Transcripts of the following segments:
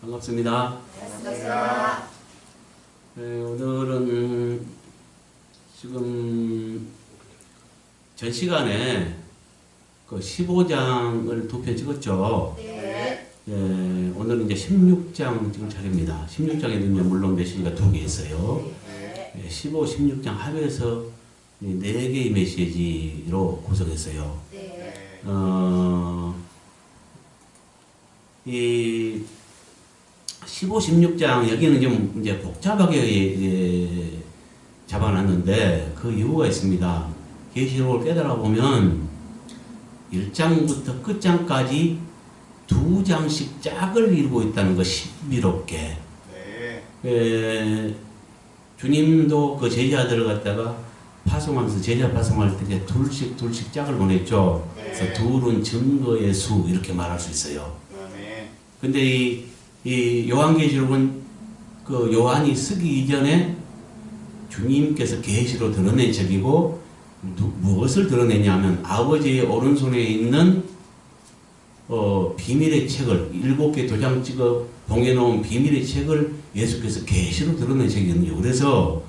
반갑습니다. 반갑습니다. 네, 오늘은 지금 전 시간에 그 15장을 두 편 찍었죠. 네. 예, 오늘은 이제 16장 지금 차례입니다. 16장에는 물론 메시지가 두 개 있어요. 네. 15, 16장 합해서 4개의 메시지로 구성했어요. 네. 이 15, 16장 여기는 좀 이제 복잡하게 잡아놨는데 그 이유가 있습니다. 계시록을 깨달아 보면 1장부터 끝장까지 2장씩 짝을 이루고 있다는 거 신비롭게. 네. 주님도 그 제자들을 갖다가 파송하면서 제자 파송할 때 둘씩 짝을 보냈죠. 네. 그래서 둘은 증거의 수 이렇게 말할 수 있어요. 아멘. 근데 이 요한계시록은 그 요한이 쓰기 이전에 주님께서 계시로 드러낸 책이고 무엇을 드러내냐면 아버지의 오른손에 있는 비밀의 책을 7개 도장 찍어 봉해놓은 비밀의 책을 예수께서 계시로 드러낸 책이거든요. 그래서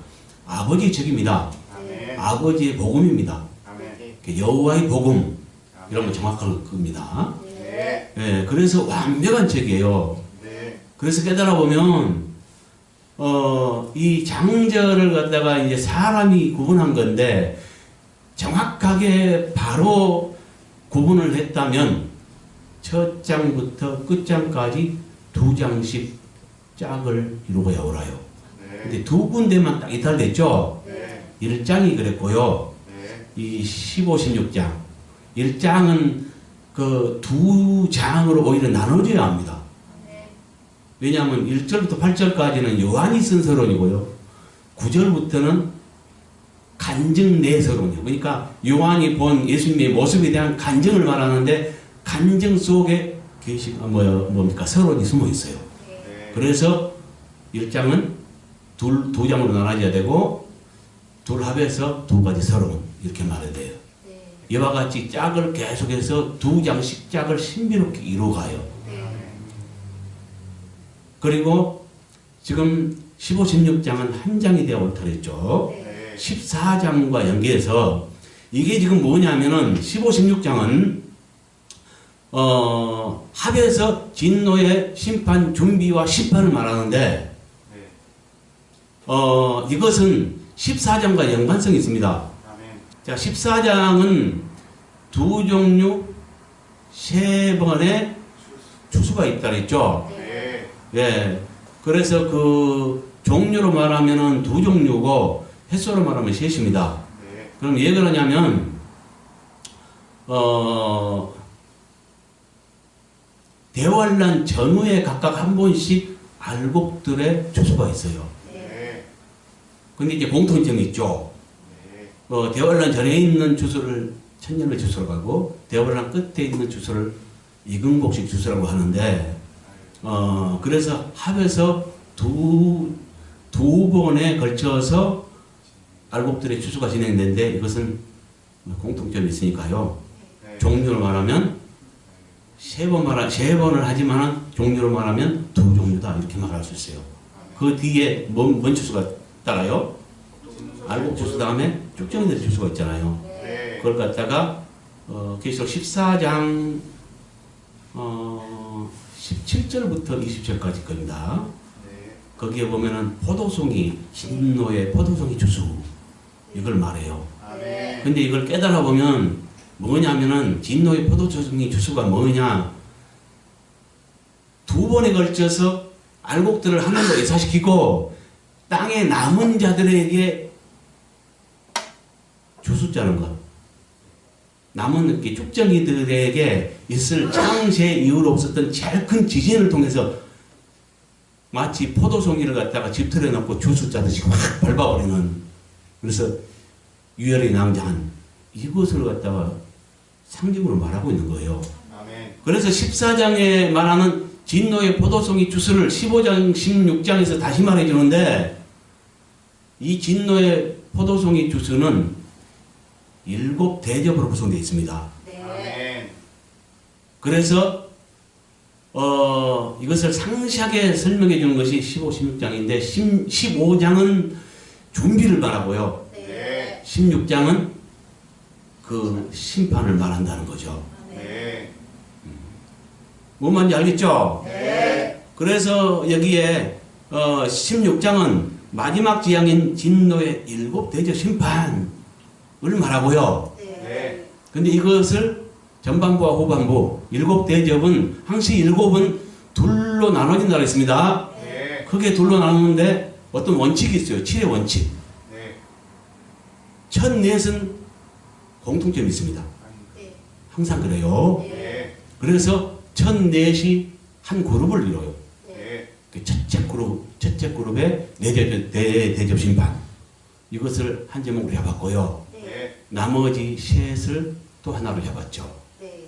아버지의 책입니다. 아멘. 아버지의 복음입니다. 아멘. 여호와의 복음 이러면 정확한 겁니다. 네. 예, 그래서 완벽한 책이에요. 네. 그래서 깨달아 보면 이 장절을 갖다가 이제 사람이 구분한 건데 정확하게 바로 구분을 했다면 첫 장부터 끝장까지 2장씩 짝을 이루고야 옳아요. 네. 근데 두 군데만 딱 이탈됐죠. 네. 1장이 그랬고요. 네. 이 15, 16장 1장은 그 2장으로 오히려 나눠져야 합니다. 왜냐하면 1절부터 8절까지는 요한이 쓴 서론이고요. 9절부터는 간증 내 서론이에요. 그러니까 요한이 본 예수님의 모습에 대한 간증을 말하는데 간증 속에 뭡니까? 서론이 숨어 있어요. 네. 그래서 1장은 두 장으로 나눠져야 되고 둘 합해서 두 가지 서론 이렇게 말해야 돼요. 이와 같이 짝을 계속해서 2장씩 짝을 신비롭게 이루어가요. 그리고 지금 15, 16장은 한 장이 되어 옳다랬죠. 네. 14장과 연계해서 이게 지금 뭐냐면은 15, 16장은 합해서 진노의 심판 준비와 심판을 말하는데 이것은 14장과 연관성이 있습니다. 아멘. 자, 14장은 2종류 3번의 추수가 있다 그랬죠. 네. 예. 그래서 그 종류로 말하면은 2종류고 횟수로 말하면 3입니다. 네. 그럼 왜 그러냐면 대환란 전후에 각각 한 번씩 알곡들의 추수가 있어요. 네. 근데 이제 공통점이 있죠. 네. 대환란 전에 있는 주소를 천년의 주소라고 하고 대환란 끝에 있는 주소를 이근복식 주소라고 하는데 그래서 합해서 두 번에 걸쳐서 알곡들의 추수가 진행되는데 이것은 공통점이 있으니까요. 네. 종류로 말하면 세 번을 하지만은 종류로 말하면 2종류다 이렇게 말할 수 있어요. 그 뒤에 뭔 추수가 따라요? 알곡 추수 다음에 쭉정이들의 추수가 있잖아요. 네. 그걸 갖다가 계시록 14장 17절부터 20절까지 겁니다. 네. 거기에 보면은 진노의 포도송이 추수 이걸 말해요. 아멘. 근데 이걸 깨달아 보면 뭐냐면은 진노의 포도송이 추수가 뭐냐? 2번에 걸쳐서 알곡들을 하늘로 예사시키고 땅에 남은 자들에게 추수 짜는 것. 남은 이렇게 쭉정이들에게 있을 창세 이후로 없었던 제일 큰 지진을 통해서 마치 포도송이를 갖다가 집틀에 넣고 주스 짜듯이 확 밟아버리는, 그래서 유혈이 낭자한 이것을 갖다가 상징으로 말하고 있는 거예요. 아멘. 그래서 14장에 말하는 진노의 포도송이 주스를 15장, 16장에서 다시 말해주는데 이 진노의 포도송이 주스는 7대접으로 구성되어 있습니다. 아멘. 그래서 이것을 상세하게 설명해 주는 것이 15, 16장인데 15장은 준비를 말하고요. 네. 16장은 그 심판을 말한다는 거죠. 네. 뭔 말인지 알겠죠? 네. 그래서 여기에 16장은 마지막 지향인 진노의 7 대접 심판을 말하고요. 네. 근데 이것을 전반부와 후반부 7 대접은 항시 7은 둘로 나눠진다고 했습니다. 네. 크게 둘로 나누는데 어떤 원칙이 있어요. 7의 원칙. 네. 첫 넷은 공통점이 있습니다. 항상 그래요. 네. 그래서 첫 넷이 한 그룹을 이뤄요. 네. 그 첫째 그룹의 대접 심판. 이것을 한 제목으로 해봤고요. 네. 나머지 셋을 또 하나로 해봤죠. 네.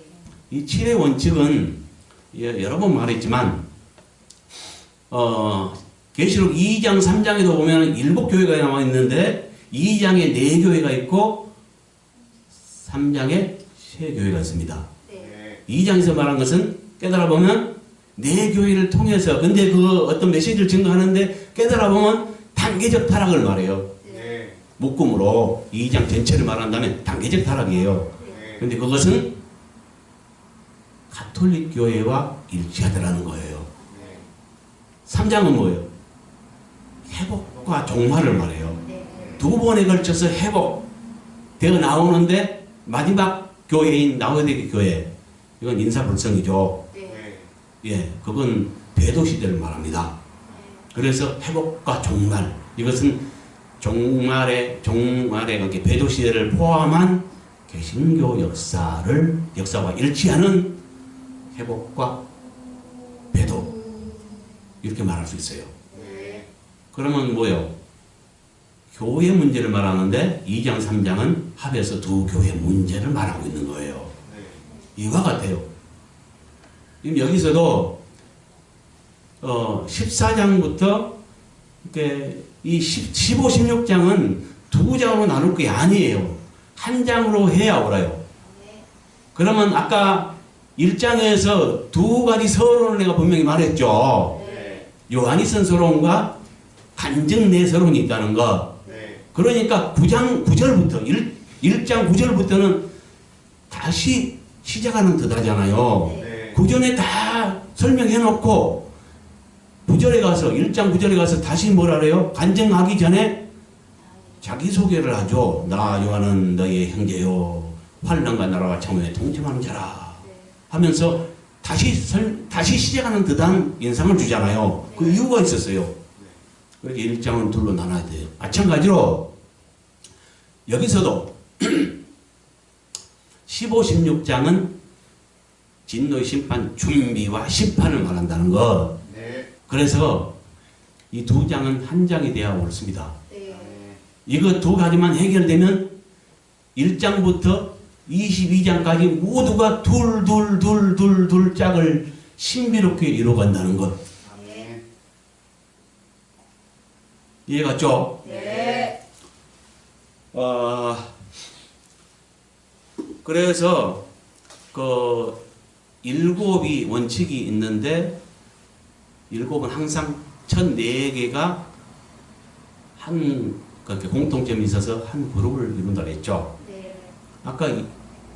이 7의 원칙은 여러 번 말했지만 계시록 2장 3장에도 보면 7교회가 나와 있는데 2장에 4교회가 있고 3장에 3교회가 있습니다. 네. 2장에서 말한 것은 깨달아 보면 4교회를 통해서 근데 그 어떤 메시지를 증거하는데 깨달아 보면 단계적 타락을 말해요. 네. 묶음으로 2장 전체를 말한다면 단계적 타락이에요. 네. 근데 그것은 가톨릭 교회와 일치하더라는 거예요. 네. 3장은 뭐예요? 회복과 종말을 말해요. 네. 2번에 걸쳐서 회복되어 나오는데 마지막 교회인 라오디게 교회 이건 인사불성이죠. 네. 예, 그건 배도 시대를 말합니다. 그래서 회복과 종말 이것은 종말의 그렇게 배도 시대를 포함한 개신교 역사와 일치하는 회복과 배도 이렇게 말할 수 있어요. 네. 그러면 뭐요? 교회 문제를 말하는데 2장 3장은 합해서 두 교회 문제를 말하고 있는 거예요. 네. 이와 같아요. 지금 여기서도 14장부터 이렇게 이 15, 16장은 두 장으로 나눌 게 아니에요. 한 장으로 해야 옳아요. 그러면 아까 1장에서 두 가지 서론을 내가 분명히 말했죠. 네. 요한이선 서론과 간증 내 서론이 있다는 거. 네. 그러니까 9장 9절부터 1장 9절부터는 다시 시작하는 듯하잖아요. 네. 그 전에 다 설명해 놓고 9절에 가서 1장 9절에 가서 다시 뭐라 그래요? 간증하기 전에 자기소개를 하죠. 나 요한은 너의 형제요 환난과 나라와 창조에 동참하는 자라 하면서 다시 시작하는 듯한 인상을 주잖아요. 그 이유가 있었어요. 그렇게 1장은 둘로 나눠야 돼요. 마찬가지로 여기서도 15, 16장은 진노의 심판 준비와 심판을 말한다는 것. 네. 그래서 이 두 장은 한 장이 돼야 옳습니다. 네. 이거 두 가지만 해결되면 1장부터 22장까지 모두가 둘 짝을 신비롭게 이루어간다는 것. 아멘. 이해갔죠? 네. 그래서 그 7이 원칙이 있는데 7은 항상 첫 4개가 한 그렇게 공통점이 있어서 한 그룹을 이룬다고 했죠. 네. 아까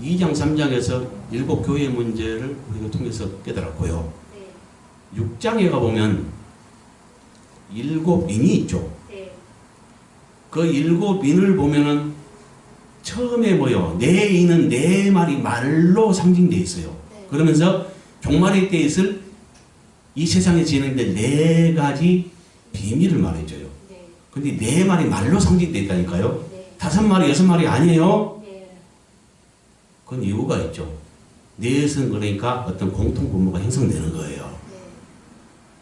2장 3장에서 7교회 문제를 우리가 통해서 깨달았고요. 네. 6장에 가보면 7인이 있죠. 네. 그 7인을 보면은 처음에 뭐요? 네 인은 네 마리 말로 상징되어 있어요. 네. 그러면서 종말의 때에 있을 이 세상에 진행될 4가지 비밀을 말해줘요. 네. 근데 4마리 말로 상징되어 있다니까요. 네. 5마리, 6마리 아니에요. 네. 그건 이유가 있죠. 넷은 그러니까 어떤 공통 분모가 형성되는 거예요. 네.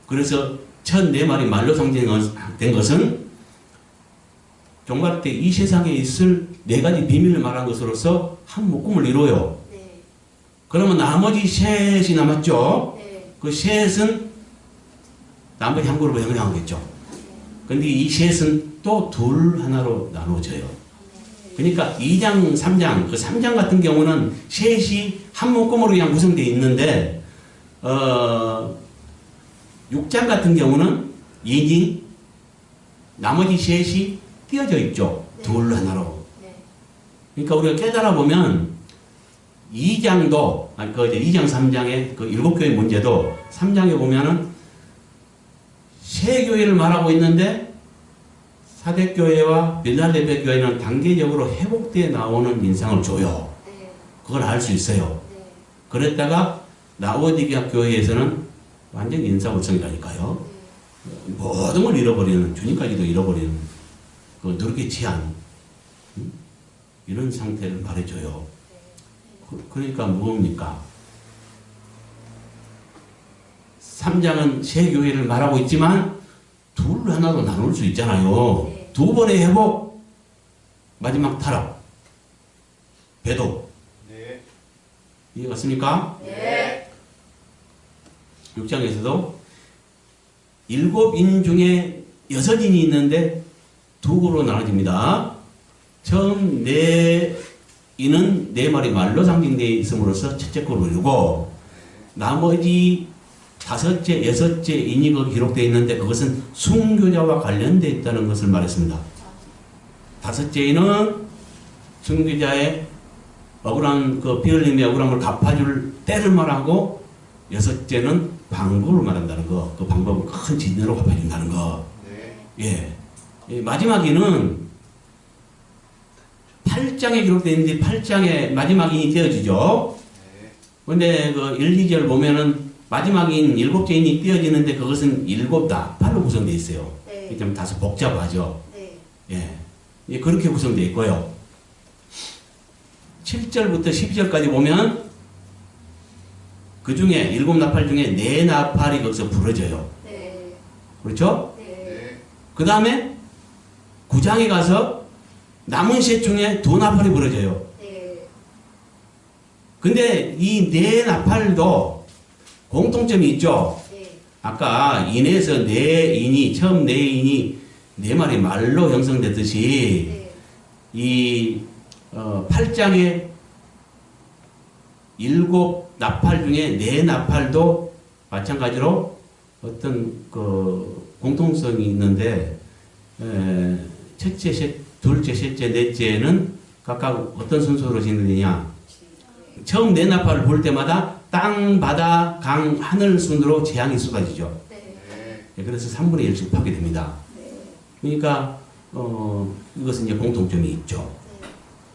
그래서 첫 4마리 말로 상징된 것은 종말 때 이 세상에 있을 4가지 비밀을 말한 것으로서 한 묶음을 이루어요. 네. 그러면 나머지 셋이 남았죠. 네. 그 셋은 나머지 한 그룹을 형성하겠죠. 근데 이 셋은 또 둘 하나로 나눠져요. 그러니까 2장, 3장, 그 3장 같은 경우는 셋이 한 묶음으로 그냥 구성되어 있는데 육장 같은 경우는 인이 나머지 셋이 띄어져 있죠. 네. 둘 하나로. 네. 그러니까 우리가 깨달아 보면 2장도, 그 이제 2장 3장의 그 7교회 문제도 3장에 보면은 세 교회를 말하고 있는데 사대교회와 빌라델베 교회는 단계적으로 회복되어 나오는 인상을 줘요. 네. 그걸 알 수 있어요. 네. 그랬다가 라오디게아 교회에서는 완전 인사불성이라니까요. 네. 모든 걸 잃어버리는, 주님까지도 잃어버리는 그 누르게 취한 이런 상태를 말해줘요. 그러니까 뭡니까? 3장은 세 교회를 말하고 있지만 둘 하나로 나눌 수 있잖아요. 네. 두 번의 회복, 마지막 타락, 배도. 네. 이해갔습니까? 네. 6장에서도 7인 중에 6인이 있는데 두 그룹으로 나눠집니다. 처음 네 인은 네 마리 말로 상징되어 있음으로써 첫째 그룹을 이루고 나머지 다섯째, 여섯째 인이 거기 기록되어 있는데 그것은 순교자와 관련되어 있다는 것을 말했습니다. 다섯째 인은 순교자의 억울한 그 비흘림의 억울함을 갚아줄 때를 말하고 여섯째는 방법을 말한다는 거. 그 방법은 큰 진리로 갚아준다는 거. 네. 예. 마지막 인은 8장에 기록되어 있는데 8장에 마지막 인이 떼어지죠. 네. 근데 그 1, 2절 보면은 마지막 인 7개 인이 떼어지는데 그것은 7 나팔로 구성되어 있어요. 네. 좀 다소 복잡하죠. 네. 예. 예, 그렇게 구성되어 있고요. 7절부터 12절까지 보면 그 중에 7 나팔 중에 4 나팔이 거기서 부러져요. 네. 그렇죠? 네. 네. 그 다음에 9장에 가서 남은 셋 중에 2 나팔이 부러져요. 네. 근데 이 4 나팔도 공통점이 있죠. 네. 아까 인에서 4인이 처음 4인이 4마리 말로 형성됐듯이 네. 이 8장에 7 나팔 중에 4 나팔도 마찬가지로 어떤 그 공통성이 있는데 첫째, 둘째, 셋째, 넷째는 각각 어떤 순서로 진행되냐? 처음 4 나팔을 볼 때마다 땅, 바다, 강, 하늘 순으로 재앙이 쏟아지죠. 네. 네. 예, 그래서 3분의 1씩 파게 됩니다. 네. 그러니까 이것은 이제 공통점이 있죠.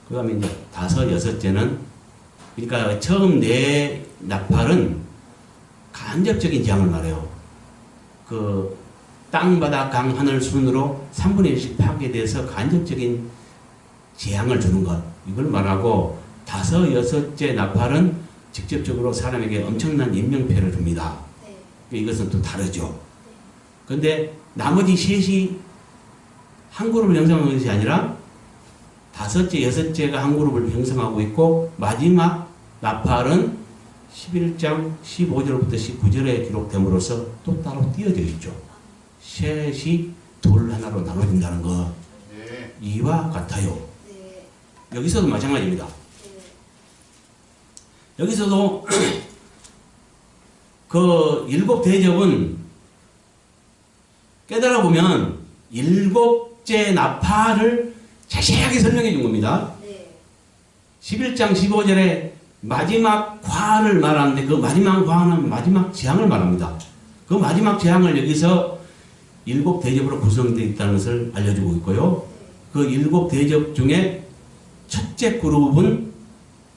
그 다음에 이제 5, 여섯째는 그러니까 처음 4 나팔은 간접적인 재앙을 말해요. 그 땅, 바다, 강, 하늘 순으로 3분의 1씩 파괴돼서 간접적인 재앙을 주는 것 이걸 말하고 5, 여섯째 나팔은 직접적으로 사람에게 엄청난 인명피해를 줍니다. 네. 이것은 또 다르죠. 그런데 나머지 셋이 한 그룹을 형성하는 것이 아니라 5째, 6째가 한 그룹을 형성하고 있고 마지막 나팔은 11장 15절부터 19절에 기록됨으로써 또 따로 띄어져 있죠. 셋이 둘 하나로 나눠진다는 것 네. 이와 같아요. 네. 여기서도 마찬가지입니다. 네. 여기서도 그 7 대접은 깨달아 보면 7째 나팔을 자세하게 설명해 준 겁니다. 네. 11장 15절에 마지막 과를 말하는데 그 마지막 과는 마지막 재앙을 말합니다. 그 마지막 재앙을 여기서 7 대접으로 구성되어 있다는 것을 알려주고 있고요. 그 7 대접 중에 첫째 그룹은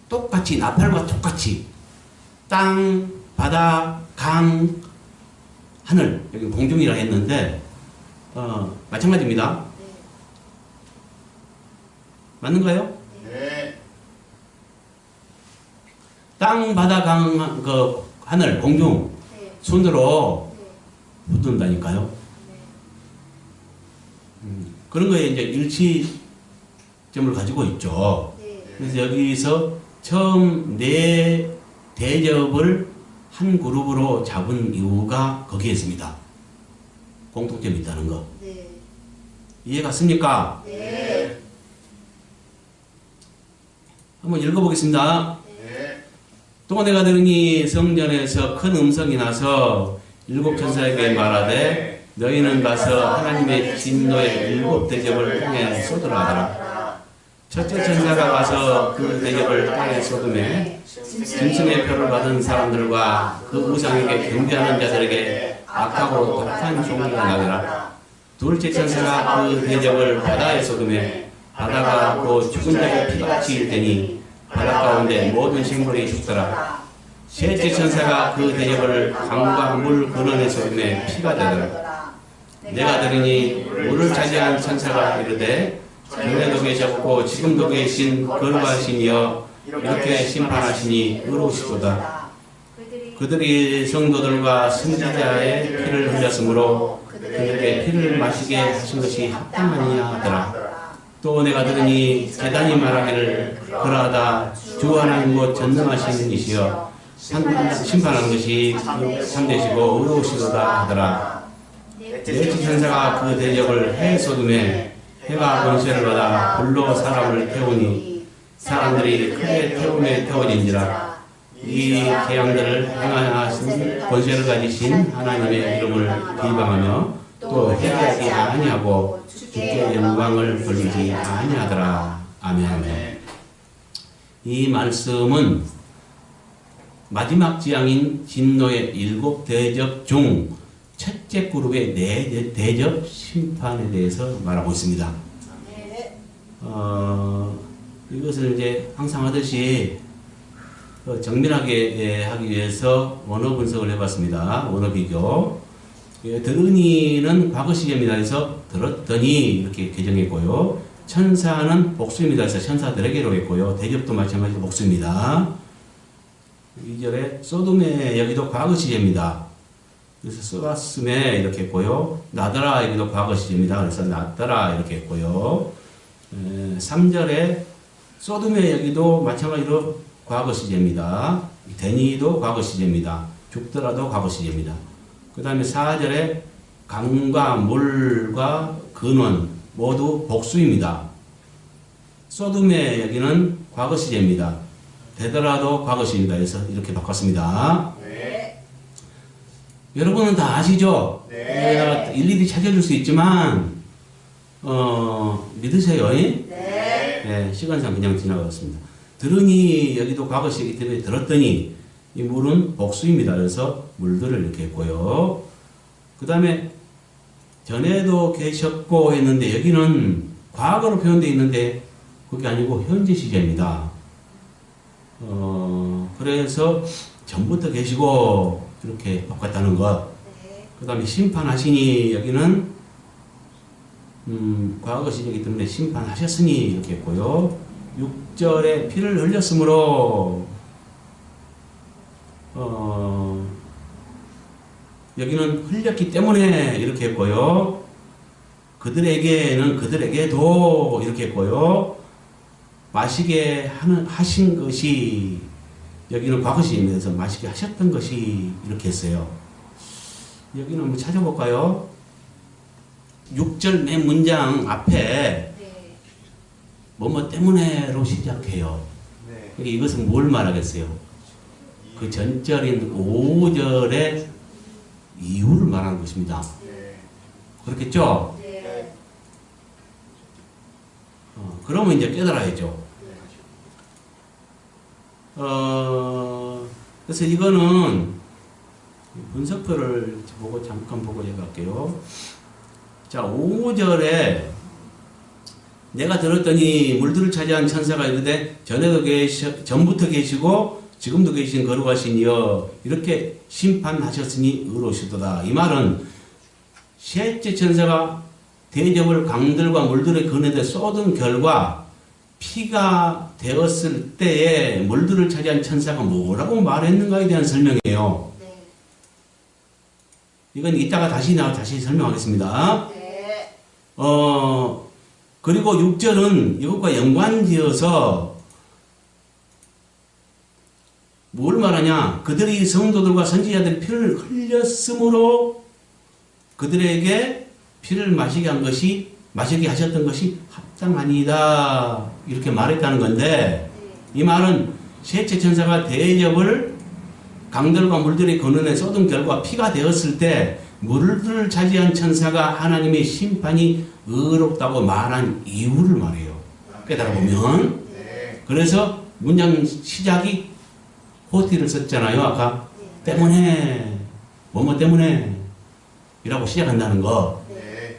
똑같이 나팔과 똑같이 땅, 바다, 강, 하늘 여기 공중이라 했는데 마찬가지입니다. 네. 맞는가요? 네. 땅, 바다, 강, 그 하늘, 공중 네. 순으로 네. 붙는다니까요. 네. 그런 거에 이제 일치점을 가지고 있죠. 네. 그래서 여기서 처음 4 대접을 한 그룹으로 잡은 이유가 거기에 있습니다. 공통점이 있다는 거. 네. 이해갔습니까? 또 내가 들으니 성전에서 큰 음성이 나서 일곱 천사에게 말하되 너희는 가서 하나님의 진노의 일곱 대접을 땅에 쏟으라 하더라. 첫째 천사가 가서 그 대접을 땅에 쏟음에 짐승의 표를 받은 사람들과 그 우상에게 경배하는 자들에게 악하고 독한 종기가 나더라. 둘째 천사가 그 대접을 바다에 쏟음에 바다가 곧 죽은 자의 피같이 일되니 바다 가운데 모든 생물이 죽더라. 셋째 천사가 그 대접을 강과 물 근원에 쏟음에 피가 되더라. 내가 들으니 물을 차지한 천사가 이르되 전에도 계셨고 지금도 계신 거룩하신 이여 이렇게 심판하시니 의로우시도다. 그들이 성도들과 선지자의 피를 흘렸으므로 그들에게 피를 마시게 하신 것이 합당하니냐 하더라. 또 내가 들으니 대단히 말하기를 그러하다 주 하나님 곧 전능하신 이시여 심판하는 것이 참되시고 의로우시도다 하더라. 넷째 천사가 그 대접을 해에 쏟음에 해가 권세를 받아 불로 사람을 태우니 사람들이 크게 태움에 태워진지라. 이 재앙들을 행하신 권세를 가지신 하나님의 이름을 비방하며 또 회개하지 아니하고 주께 영광을 돌리지 아니하더라. 아멘. 이 말씀은 마지막 재앙인 진노의 일곱 대접 중 첫째 그룹의 네 대접 심판에 대해서 말하고 있습니다. 이것을 이제 항상 하듯이 정밀하게 하기 위해서 원어 분석을 해봤습니다. 원어 비교. 들으니는 과거 시제입니다. 그래서 들었더니 이렇게 개정했고요. 천사는 복수입니다. 그래서 천사들에게로 했고요. 대접도 마찬가지로 복수입니다. 2절에 소돔에 여기도 과거 시제입니다. 그래서 쏘았음에 이렇게 했고요. 나더라 여기도 과거 시제입니다. 그래서 나더라 이렇게 했고요. 3절에 소돔에 여기도 마찬가지로 과거 시제입니다. 되니도 과거 시제입니다. 죽더라도 과거 시제입니다. 그 다음에 4절에 강과 물과 근원 모두 복수입니다. 소돔에 여기는 과거 시제입니다. 되더라도 과거 시입니다. 그래서 이렇게 바꿨습니다. 네. 여러분은 다 아시죠? 네. 일일이 찾아줄 수 있지만 믿으세요? 네. 네, 시간상 그냥 지나갔습니다. 들으니 여기도 과거 시이기 때문에 들었더니 이 물은 복수입니다. 그래서 물들을 이렇게 했고요. 그 다음에 전에도 계셨고 했는데 여기는 과거로 표현되어 있는데 그게 아니고 현재 시제입니다. 그래서 전부터 계시고 이렇게 바꿨다는 것. 그 다음에 심판하시니 여기는 과거 시제이기 때문에 심판하셨으니 이렇게 했고요. 6절에 피를 흘렸으므로 여기는 흘렸기 때문에 이렇게 했고요. 그들에게는 그들에게도 이렇게 했고요. 마시게 하신 것이 여기는 과거 시제입니다. 그래서 마시게 하셨던 것이 이렇게 했어요. 여기는 한번 찾아볼까요? 6절 맨 문장 앞에 뭐뭐 때문에로 시작해요. 네. 이것은 뭘 말하겠어요? 그 전절인 5절의 이유를 말하는 것입니다. 네. 그렇겠죠? 네. 그러면 이제 깨달아야죠. 그래서 이거는 분석표를 보고 잠깐 보고 얘기할게요. 자, 5절에 내가 들었더니 물들을 차지한 천사가 이르되 전부터 계시고 지금도 계신 거룩하신 이여 이렇게 심판하셨으니 의로우시도다. 이 말은 셋째 천사가 대접을 강들과 물들의 근원에 쏟은 결과 피가 되었을 때에 물들을 차지한 천사가 뭐라고 말했는가에 대한 설명이에요. 이건 이따가 다시 설명하겠습니다. 그리고 6절은 이것과 연관지어서 뭘 말하냐? 그들이 성도들과 선지자들의 피를 흘렸으므로 그들에게 피를 마시게 하셨던 것이 합당하니이다. 이렇게 말했다는 건데, 이 말은 셋째 천사가 대접을 강들과 물들이 거는에 쏟은 결과 피가 되었을 때 물을 차지한 천사가 하나님의 심판이 의롭다고 말한 이유를 말해요. 깨달아보면. 네. 그래서 문장 시작이 호티를 썼잖아요. 아까 때문에 뭐뭐 때문에 이라고 시작한다는 거. 네.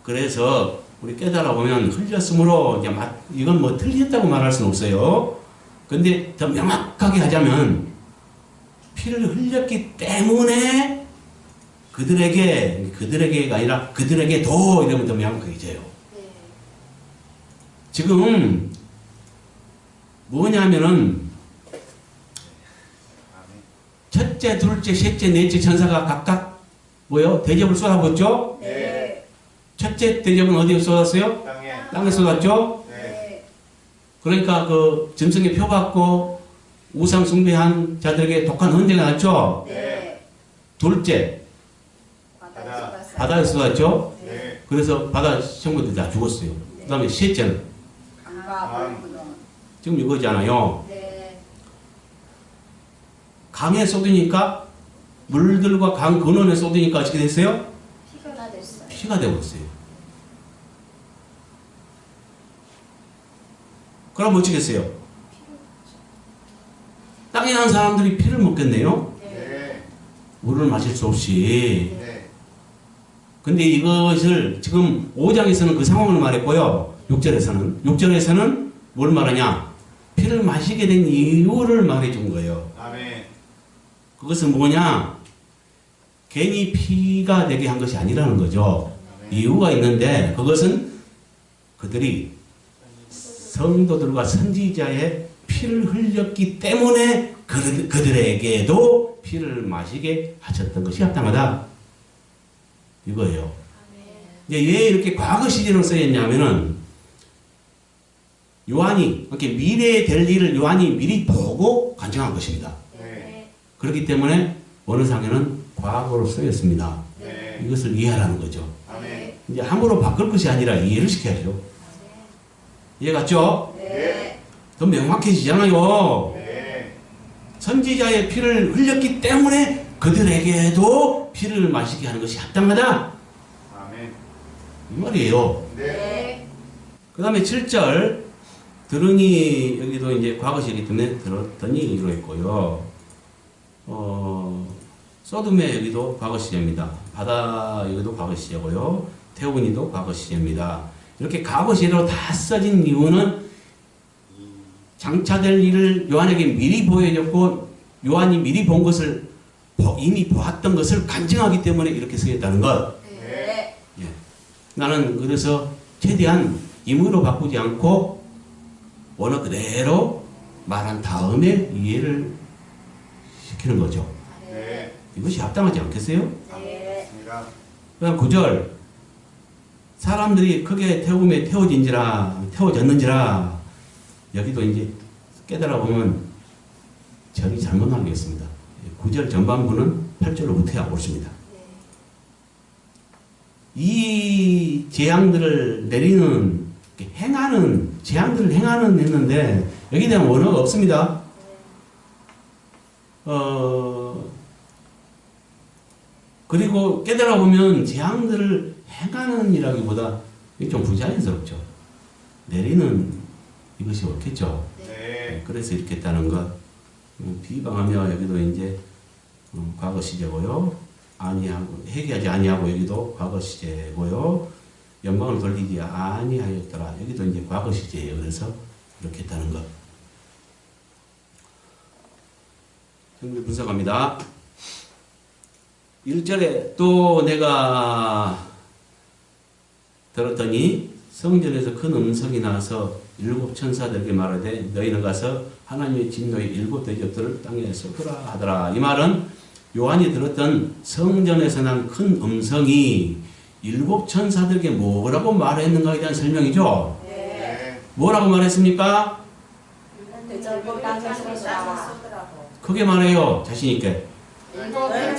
그래서 우리 깨달아보면 흘렸으므로 이제 이건 뭐 틀렸다고 말할 수는 없어요. 근데 더 명확하게 하자면 피를 흘렸기 때문에 그들에게가 아니라 그들에게도 이러면 더 명확하게 돼요. 지금 뭐냐면은 아멘. 첫째, 둘째, 셋째, 넷째 천사가 각각 뭐요? 대접을 쏟아붓죠? 네. 첫째 대접은 어디에 쏟았어요? 땅에. 땅에 쏟았죠? 네. 그러니까 그 짐승의 표 받고 우상 숭배한 자들에게 독한 헌재가 났죠? 네. 둘째, 바다에 쏟았죠? 네. 그래서 바다 생물들이 다 죽었어요. 그 다음에 셋째는 지금 이거잖아요. 강에 쏟으니까 물들과 강 근원에 쏟으니까 어떻게 됐어요? 피가 됐어요. 피가 되어버렸어요. 그럼 어찌겠어요? 땅에 난 사람들이 피를 먹겠네요? 네. 물을 마실 수 없이. 네. 근데 이것을 지금 5장에서는 그 상황을 말했고요. 6절에서는 뭘 말하냐? 피를 마시게 된 이유를 말해준 거예요. 아멘. 그것은 뭐냐? 괜히 피가 되게 한 것이 아니라는 거죠. 이유가 있는데 그것은 그들이 성도들과 선지자의 피를 흘렸기 때문에 그들에게도 피를 마시게 하셨던 것이 합당하다. 이거예요. 이제 왜 이렇게 과거 시제로 쓰였냐면은 요한이 이렇게 미래에 될 일을 요한이 미리 보고 간증한 것입니다. 네. 그렇기 때문에 원어상에는 과거로 쓰였습니다. 네. 이것을 이해하라는 거죠. 아멘. 이제 함부로 바꿀 것이 아니라 이해를 시켜야죠. 이해 갔죠? 네. 더 명확해지잖아요. 네. 선지자의 피를 흘렸기 때문에 그들에게도 피를 마시게 하는 것이 합당하다. 아멘. 이 말이에요. 네. 그 다음에 7절 들으니 여기도 이제 과거시이기 때문에 들었더니 이로 했고요. 소돔의 여기도 과거 시제입니다. 바다 여기도 과거 시제고요. 태우니도 과거 시제입니다. 이렇게 과거 시제로 다 써진 이유는 장차될 일을 요한에게 미리 보여줬고 요한이 미리 본 것을 이미 보았던 것을 간증하기 때문에 이렇게 쓰였다는 것. 네. 예. 나는 그래서 최대한 임의로 바꾸지 않고 원어 그대로 말한 다음에 이해를 시키는 거죠. 네. 이것이 합당하지 않겠어요? 맞습니다. 그 다음 9절 사람들이 크게 태움에 태워졌는지라 여기도 이제 깨달아 보면 절이 잘못 나오겠습니다. 9절 전반부는 8절로부터야 옳습니다. 이 재앙들을 내리는 행하는 재앙들을 행하는 했는데 여기에 대한 원어가 없습니다. 그리고 깨달아 보면 재앙들을 행하는 이라기보다 이게 좀 부자연스럽죠. 내리는 이것이 옳겠죠. 네. 그래서 이렇게 했다는 것. 비방하며 여기도 이제 과거 시제고요. 아니하고 회개하지 아니하고 여기도 과거 시제고요. 영광을 돌리지 아니하였더라. 여기도 이제 과거 시제예요. 그래서 이렇게 했다는 것. 정리 분석합니다. 1절에 또 내가 들었더니 성전에서 큰 음성이 나서 일곱 천사들에게 말하되 너희는 가서 하나님의 진노의 일곱 대접들을 땅에 쏟으라 하더라. 이 말은 요한이 들었던 성전에서 난 큰 음성이 일곱 천사들에게 뭐라고 말했는가에 대한 설명이죠. 네. 뭐라고 말했습니까? 대접을 땅에 쏟으라고. 크게 말해요. 자신 있게. 대접을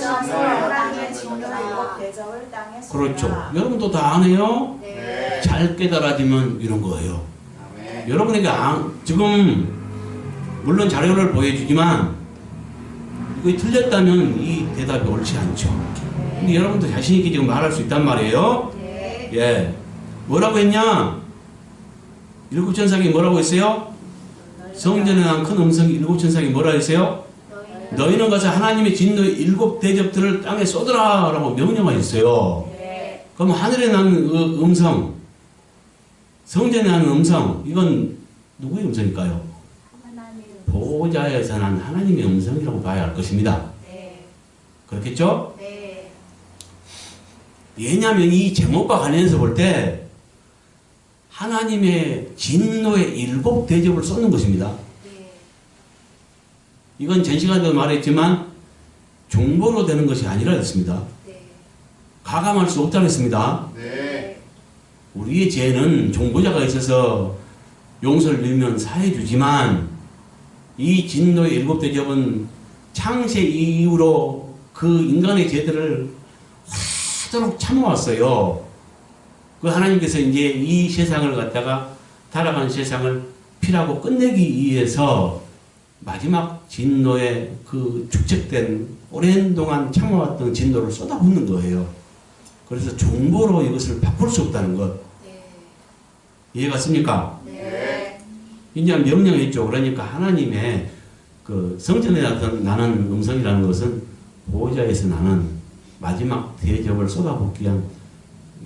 땅에 그렇죠. 여러분도 다 아네요. 네. 잘 깨달아지면 이런 거예요. 아멘. 여러분에게 지금 물론 자료를 보여주지만 이거 틀렸다면 이 대답이 옳지 않죠. 근데 여러분도 자신 있게 지금 말할 수 있단 말이에요. 예. 뭐라고 했냐? 일곱 천사기 뭐라고 했어요? 성전에 난 큰 음성이 일곱 천사기 뭐라고 했어요? 너희는 가서 하나님의 진노의 일곱 대접들을 땅에 쏟으라 라고 명령하셨어요. 그럼 하늘에 나는 음성, 성전에 나는 음성, 이건 누구의 음성일까요? 보호자에서 난 하나님의 음성이라고 봐야 할 것입니다. 그렇겠죠? 왜냐하면 이 제목과 관련해서 볼 때 하나님의 진노의 일곱 대접을 쏟는 것입니다. 이건 전 시간에도 말했지만 종보로 되는 것이 아니라 했습니다. 가감할 수 없다고 했습니다. 우리의 죄는 종보자가 있어서 용서를 빌면 사해주지만 이 진노의 일곱 대접은 창세 이후로 그 인간의 죄들을 오래도록 참아왔어요. 그 하나님께서 이제 이 세상을 갖다가 타락한 세상을 피라고 끝내기 위해서 마지막 진노의 그 축적된 오랜 동안 참아왔던 진노를 쏟아붓는 거예요. 그래서 종보로 이것을 바꿀 수 없다는 것. 이해가 갔습니까? 이제 명령했죠. 그러니까 하나님의 그 성전에 나는 음성이라는 것은 보호자에서 나는 마지막 대접을 쏟아붓기 위한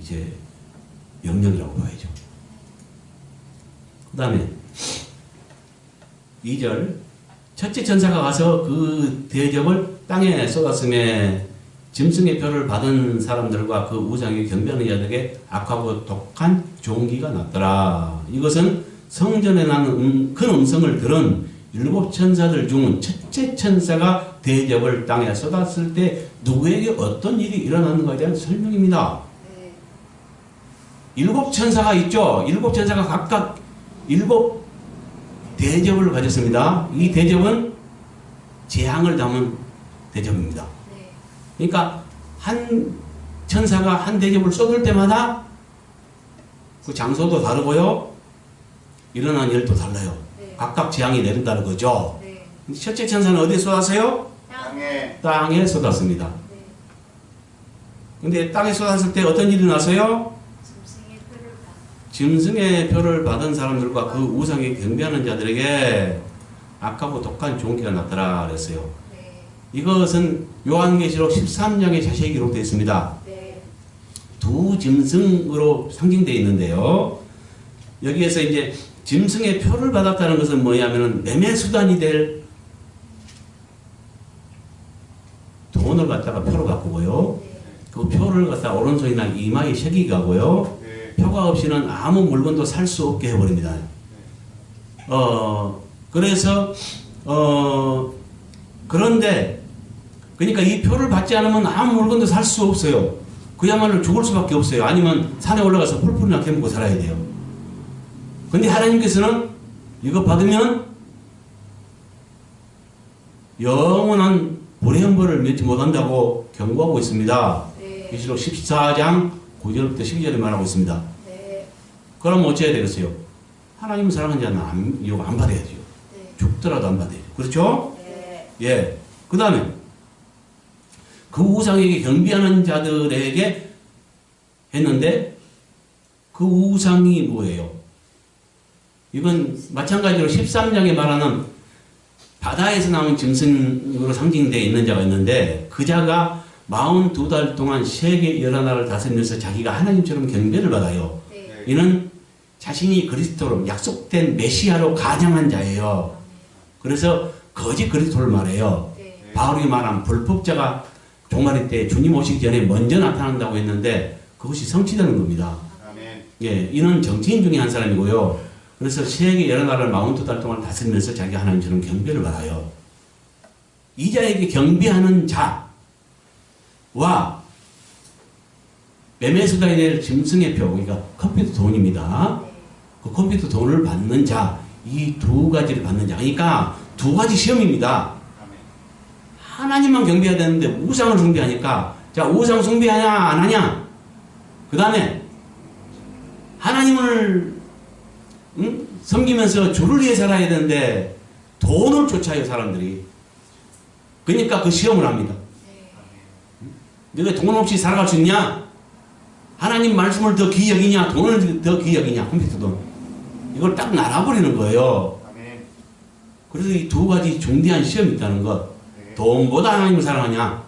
이제 명령이라고 봐야죠. 그 다음에 2절 첫째 천사가 가서 그 대접을 땅에 쏟았음에 짐승의 표를 받은 사람들과 그 우상에 경배하는 자들에게 악하고 독한 종기가 났더라. 이것은 성전에 나는 큰 음성을 들은 일곱 천사들 중 첫째 천사가 대접을 땅에 쏟았을 때 누구에게 어떤 일이 일어났는가에 대한 설명입니다. 일곱 천사가 있죠. 일곱 천사가 각각 일곱 대접을 가졌습니다. 이 대접은 재앙을 담은 대접입니다. 그러니까 한 천사가 한 대접을 쏟을 때마다 그 장소도 다르고요. 일어난 일도 달라요. 각각 재앙이 내린다는 거죠. 첫째 천사는 어디에 쏟았어요? 땅에 쏟았습니다. 근데 땅에 쏟았을 때 어떤 일이 났어요? 짐승의 표를 받은 사람들과 그 우상에 경배하는 자들에게 악하고 독한 종기가 났더라 그랬어요. 이것은 요한계시록 13장에 자세히 기록되어 있습니다. 두 짐승으로 상징되어 있는데요. 여기에서 이제 짐승의 표를 받았다는 것은 뭐냐면은 매매 수단이 될 돈을 갖다가 표로 바꾸고요. 그 표를 갖다가 오른손이나 이마에 새기가고요. 표가 없이는 아무 물건도 살 수 없게 해버립니다. 그래서 그런데 그러니까 이 표를 받지 않으면 아무 물건도 살 수 없어요. 그야말로 죽을 수밖에 없어요. 아니면 산에 올라가서 풀풀이나 캐먹고 살아야 돼요. 근데 하나님께서는 이거 받으면 영원한 불의 형벌을 면치 못한다고 경고하고 있습니다. 계시록 14장 9절부터 12절에 말하고 있습니다. 그럼 어찌해야 되겠어요? 하나님 사랑하는 자는 이거 안 받아야죠. 죽더라도 안 받아야죠. 그렇죠? 예. 그 다음에 그 우상에게 경배하는 자들에게 했는데 그 우상이 뭐예요? 이건 마찬가지로 13장에 말하는 바다에서 나온 짐승으로 상징되어 있는 자가 있는데 그 자가 42달 동안 세계 여러 나라를 다스리면서 자기가 하나님처럼 경배를 받아요. 이는 자신이 그리스도로 약속된 메시아로 가정한 자예요. 그래서 거짓 그리스도를 말해요. 바울이 말한 불법자가 종말의 때 주님 오시기 전에 먼저 나타난다고 했는데 그것이 성취되는 겁니다. 예, 이는 정치인 중에 한 사람이고요. 그래서 세계 여러 나라를 42달 동안 다스리면서 자기가 하나님처럼 경배를 받아요. 이 자에게 경배하는 자와 매매수단이 될 짐승의 표, 그러니까 컴퓨터 돈입니다. 그 컴퓨터 돈을 받는 자, 이 두 가지를 받는 자. 그러니까 두 가지 시험입니다. 하나님만 경배해야 되는데 우상을 숭배하니까, 자, 우상 숭배하냐 안 하냐? 그 다음에 하나님을 섬기면서 주를 위해 살아야 되는데 돈을 쫓아요, 사람들이. 그러니까 그 시험을 합니다. 너가 돈 없이 살아갈 수 있냐? 하나님 말씀을 더 귀히 여기냐? 돈을 더 귀히 여기냐? 컴퓨터 돈. 이걸 딱 나눠버리는 거예요. 아멘. 그래서 이 두 가지 중대한 시험이 있다는 것. 네. 돈보다 하나님을 사랑하냐?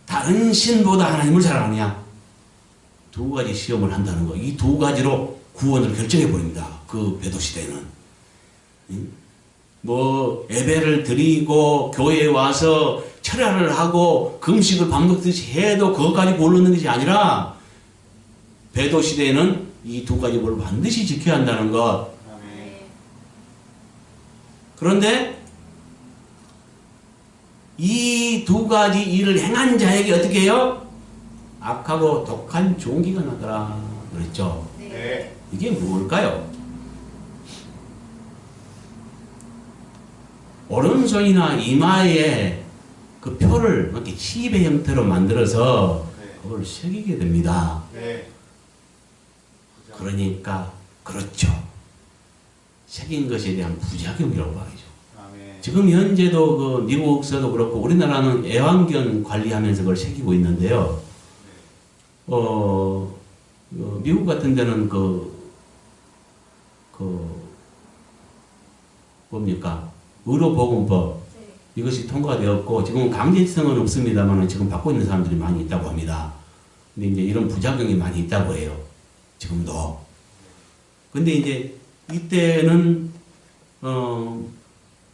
다른 신보다 하나님을 사랑하냐? 두 가지 시험을 한다는 거. 이 두 가지로 구원을 결정해 버립니다. 그 배도 시대는. 뭐 예배를 드리고 교회에 와서 철야를 하고 금식을 밤늦듯이 해도 그것까지 고르는 것이 아니라 배도 시대에는 이 두 가지 뭘 반드시 지켜야 한다는 것. 아멘. 그런데 이 두 가지 일을 행한 자에게 어떻게 해요? 악하고 독한 종기가 나더라 그랬죠. 네. 이게 뭘까요? 오른손이나 이마에 그 표를 이렇게 칩의 형태로 만들어서 네. 그걸 새기게 됩니다. 네. 그러니까 그렇죠. 새긴 것에 대한 부작용이라고 말이죠. 아멘. 지금 현재도 그 미국서도 그렇고 우리나라는 애완견 관리하면서 그걸 새기고 있는데요. 미국 같은 데는 뭡니까? 의료보건법 이것이 통과되었고 지금은 강제성은 없습니다만 지금 받고 있는 사람들이 많이 있다고 합니다. 근데 이제 이런 부작용이 많이 있다고 해요. 지금도. 근데 이제 이때는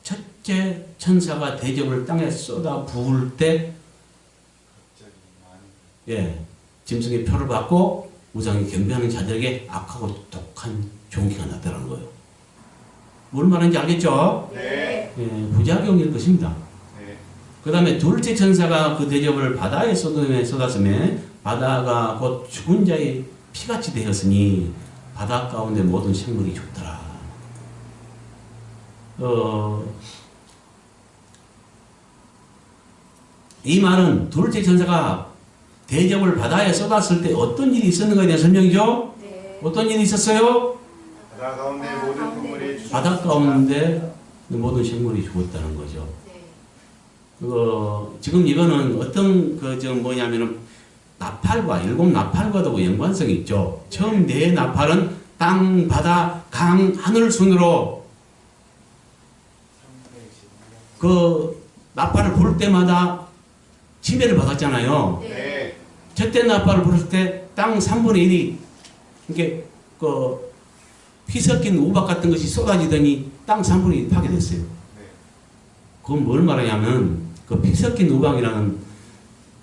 첫째 천사가 대접을 땅에 쏟아 부을 때 예, 짐승의 표를 받고 우상이 경배하는 자들에게 악하고 독한 종기가 나타나는 거예요. 뭘 말하는지 알겠죠? 네. 예, 부작용일 것입니다. 네. 그 다음에 둘째 천사가 그 대접을 바다에 쏟았으면 바다가 곧 죽은 자의 피같이 되었으니 바다 가운데 모든 생물이 죽더라. 이 말은 둘째 천사가 대접을 바다에 쏟았을 때 어떤 일이 있었는가에 대한 설명이죠? 네. 어떤 일이 있었어요? 바다 가운데 모든 동물이 죽었습니다. 바다 가운데 모든 생물이 죽었다는 거죠. 지금 이거는 어떤 뭐냐면은 나팔과 일곱 나팔과도 연관성이 있죠. 처음 네 나팔은 땅, 바다, 강, 하늘 순으로 그 나팔을 부를 때마다 지배를 받았잖아요. 네. 첫째 나팔을 부를 때 땅 3분의 1이 이게 피 섞인 우박 같은 것이 쏟아지더니 땅 3분의 1이 파괴됐어요. 그건 뭘 말하냐면 그 피 섞인 우박이라는